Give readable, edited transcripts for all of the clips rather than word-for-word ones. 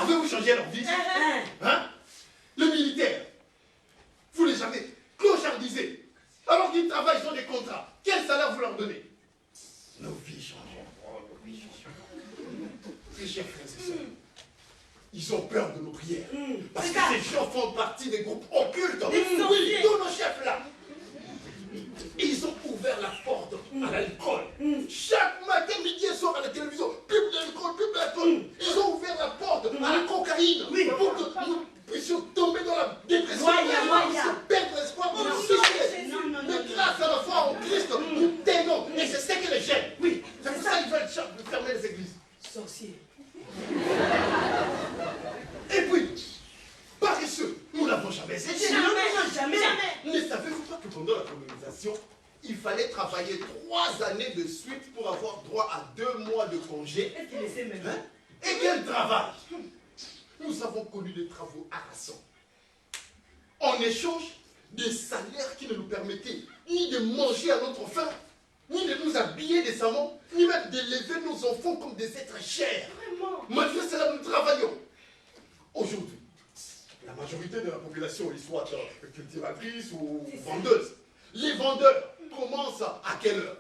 Avez-vous changé leur vie? Hein? Le militaire, vous les avez clochardisés. Alors qu'ils travaillent sur des contrats. Quel salaire vous leur donnez? Nos vies changent. Oh, nos vies changent. Mes chers frères et sœurs, ils ont peur de nos prières. Parce que ces gens font partie des groupes occultes. Oui, tous nos chefs là. Ils ont ouvert la porte à l'alcool. Chaque matin, midi et soir à la télévision, pub d'alcool, pub d'alcool. Ils ont ouvert la porte à la cocaïne pour que nous puissions tomber dans la dépression. Nous puissions perdre l'espoir pour nous suicider. Mais grâce à la foi en Christ, nous t'aimons. Et c'est ce que les gêne. Oui, c'est pour ça qu'ils veulent fermer les églises. Sorcier. Et puis, paresseux, nous n'avons jamais essayé. Jamais. Ne savez-vous pas que pendant la colonisation, il fallait travailler 3 années de suite pour avoir droit à 2 mois de congé? Est-ce qu'il essaie maintenant? Et quel travail! Nous avons connu des travaux harassants. En échange, des salaires qui ne nous permettaient ni de manger à notre faim, ni de nous habiller décemment, ni même d'élever nos enfants comme des êtres chers. Vraiment? Malgré cela, nous travaillons. Aujourd'hui, la majorité de la population est soit cultivatrice ou vendeuse. Les vendeurs commencent à quelle heure?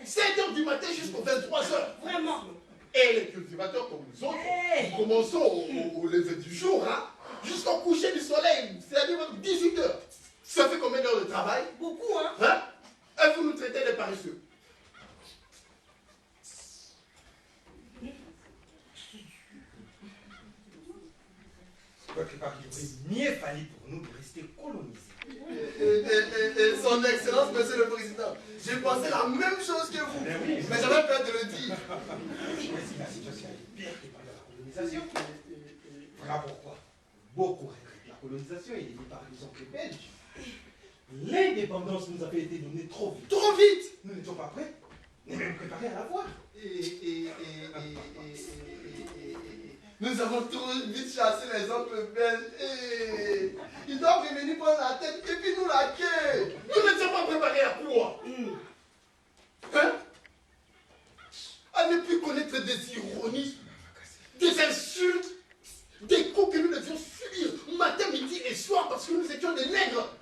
7h du matin jusqu'aux 23h. Vraiment? Et les cultivateurs comme nous autres, nous commençons au lever du jour, jusqu'au coucher du soleil, c'est-à-dire 18h. Ça fait combien d'heures de travail? Beaucoup, hein? Et vous nous traitez de paresseux. Quelque part, il aurait mieux fallu pour nous de rester colonisés. Son Excellence, Monsieur le Président, j'ai pensé la même chose que vous, mais j'avais peur de le dire. Si la situation est pire que pendant la colonisation, voilà pourquoi beaucoup regrettent la colonisation et les par les oncles belges. L'indépendance nous avait été donnée trop vite. Trop vite! Nous n'étions pas prêts, ni même préparés à la voir. Nous avons trop vite chassé les oncles belges. Ils doivent revenir prendre la tête et puis nous la queue. Nous ne sommes pas préparés à quoi? À ne plus connaître des ironies, des insultes, des coups que nous devions subir matin, midi et soir parce que nous étions des nègres.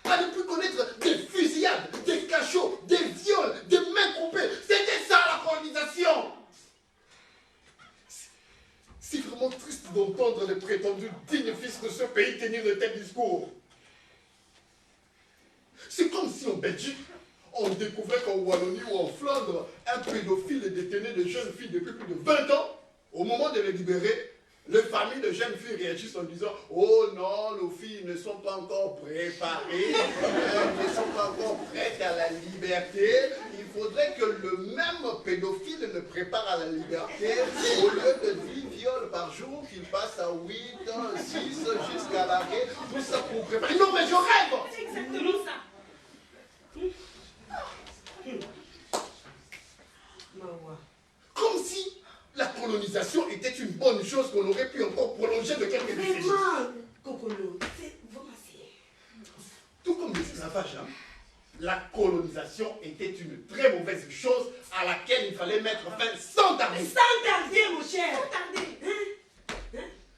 À ne plus connaître des fusillades, des cachots, des viols, des mains coupées. C'était ça la colonisation. C'est vraiment triste d'entendre les prétendus dignes fils de ce pays tenir de tels discours. C'est comme si en Belgique, on découvrait qu'en Wallonie ou en Flandre, un pédophile détenait des jeunes filles depuis plus de 20 ans. Au moment de les libérer, les familles de jeunes filles réagissent en disant « Oh non, nos filles ne sont pas encore préparées, elles ne sont pas encore prêtes à la liberté. Il faudrait que le même pédophile ne prépare à la liberté. Au lieu de 10 viols par jour, qu'il passe à 8, 6 jusqu'à l'arrêt. Tout ça pour préparer. » Non mais je rêve! C'est exactement ça. Comme si la colonisation était une bonne chose qu'on aurait pu encore prolonger de quelques décennies. Vraiment, Cocolo, c'est vraiment Tout comme l'esclavage, la colonisation était une très mauvaise chose à laquelle il fallait mettre fin sans tarder. Sans tarder, mon cher. Sans tarder.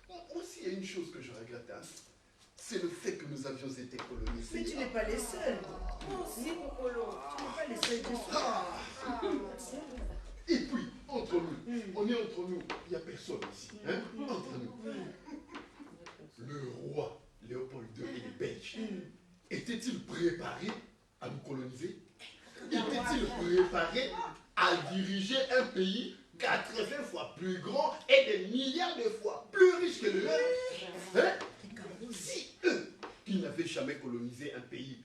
Moi aussi, il y a une chose que je regrette, c'est le fait que nous avions été colonisés. Mais tu n'es pas les seuls. Moi aussi, Cocolo. Tu n'es pas les seuls du soir. Et puis, entre nous, on est entre nous, il n'y a personne ici. Entre nous. Le roi Léopold II et les Belges, étaient-ils préparés à nous coloniser? Étaient-ils préparés à diriger un pays 80 fois plus grand et des milliards de fois plus riche que le leur? Si eux, qui n'avaient jamais colonisé un pays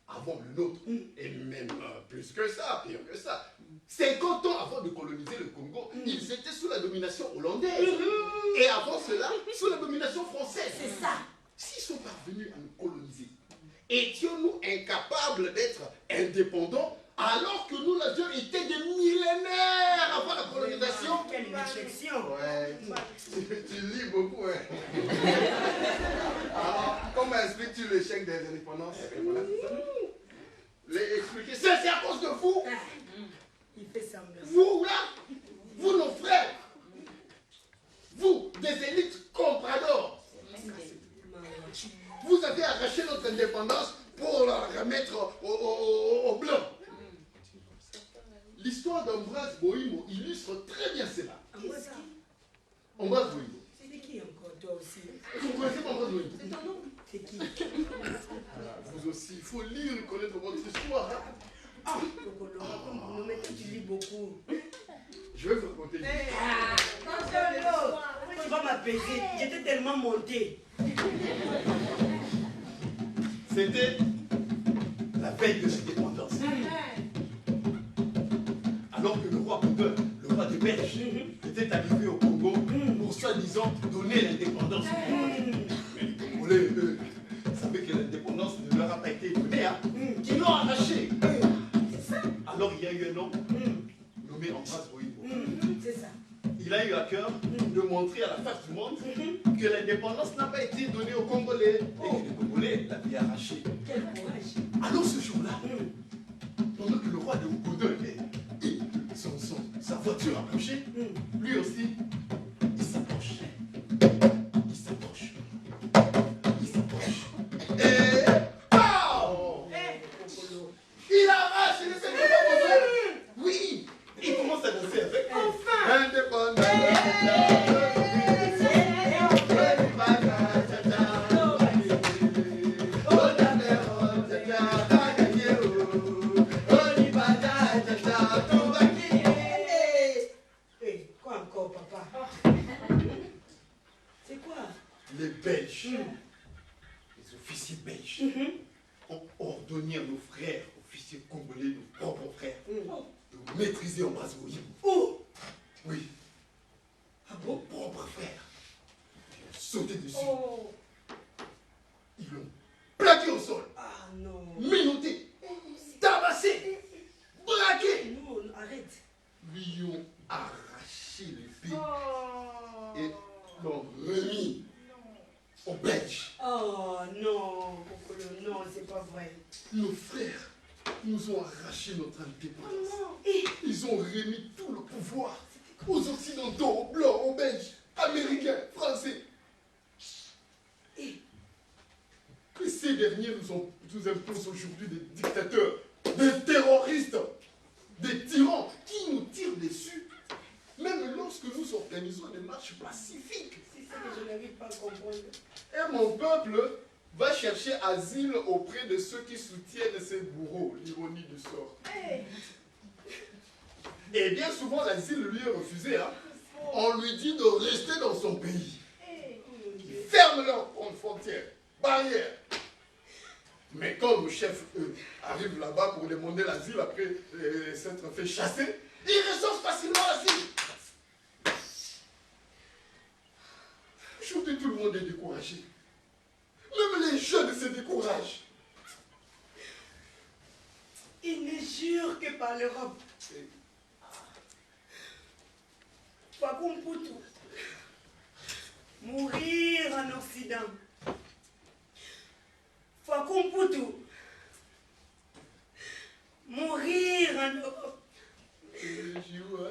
avant le nôtre, et même plus que ça, pire que ça, 50 ans avant de coloniser le Congo, ils étaient sous la domination hollandaise. Et avant cela, sous la domination française. C'est ça. S'ils sont parvenus à nous coloniser, étions-nous incapables d'être indépendants alors que nous l'avions été des millénaires avant la colonisation? Quelle réflexion. Ouais, tu lis beaucoup, Alors, comment expliques-tu l'échec des indépendances? Expliquer, c'est à cause de vous. Il fait semblant. Vous là, vous nos frères, vous des les élites compradors. Vous avez arraché notre indépendance pour la remettre aux Blancs. L'histoire d'Ambroise Boimo illustre très bien cela. Ambroise Boimo. C'est qui encore, toi aussi? Vous connaissez pas Ambroise Boimo? C'est ton nom? C'est qui? Vous aussi, il faut lire et connaître votre histoire. Hein? Ah, Kokolo, comme vous nous mettez, tu lis beaucoup. Je vais vous raconter. Tu vas m'apaiser. J'étais tellement monté. C'était la veille de l'indépendance. Alors que le roi Baudouin, le roi des Belges, était arrivé au Congo pour soi-disant donner l'indépendance. Mais les Congolais, eux, savaient que l'indépendance ne leur a pas été donnée. Hein? Ils l'ont arraché. Alors il y a eu un homme nommé Ambroise Boimo. C'est ça. Il a eu à cœur de montrer à la face du monde que l'indépendance n'a pas été donnée aux Congolais et que les Congolais l'avaient arrachée. Quel courage. Alors ce jour-là, pendant que le roi de Baudouin et sa voiture approchait, lui aussi, il s'approche. Il s'approche. Il s'approche. Et pow! Il arrache les fêtes de Baudouin. Oui! Il commence à danser avec. Enfin! Indépendance. Quoi encore, papa? C'est quoi? Les Belges, les officiers belges, ont ordonné à nos frères, officiers congolais, nos propres frères, de maîtriser Ambroise Boimo. Où? Oui. Ah Nos bon? propres frères. Ils ont sauté dessus. Oh! Ils l'ont plaqué au sol, Ah non! menotté, tabassé, braqué. Non, arrête! Lui ont arraché l'épée Oh! et l'ont remis aux Belges. Oh non, Kokolo, non, c'est pas vrai. Nos frères nous ont arraché notre indépendance. Non, et Ils ont remis tout le pouvoir aux Occidentaux, aux Blancs, aux Belges, Américains, Français. Et ces derniers nous imposent aujourd'hui des dictateurs, des terroristes, des tyrans qui nous tirent dessus, même lorsque nous organisons des marches pacifiques. c'est ça que je n'arrive pas à comprendre. Et mon peuple va chercher asile auprès de ceux qui soutiennent ces bourreaux, l'ironie du sort. Hey. Et bien souvent, l'asile lui est refusé. Hein. On lui dit de rester dans son pays. Hey. Oh mon Ils Dieu. ferment leurs frontières, barrières. Mais quand le chef arrive là-bas pour demander l'asile après s'être fait chasser, il ressort facilement l'asile. Aujourd'hui, tout le monde est découragé. Même les jeunes se découragent. Il ne jure que par l'Europe. Fakumputu. Mourir en Occident. Fakumputu. Mourir en Europe. Jiwa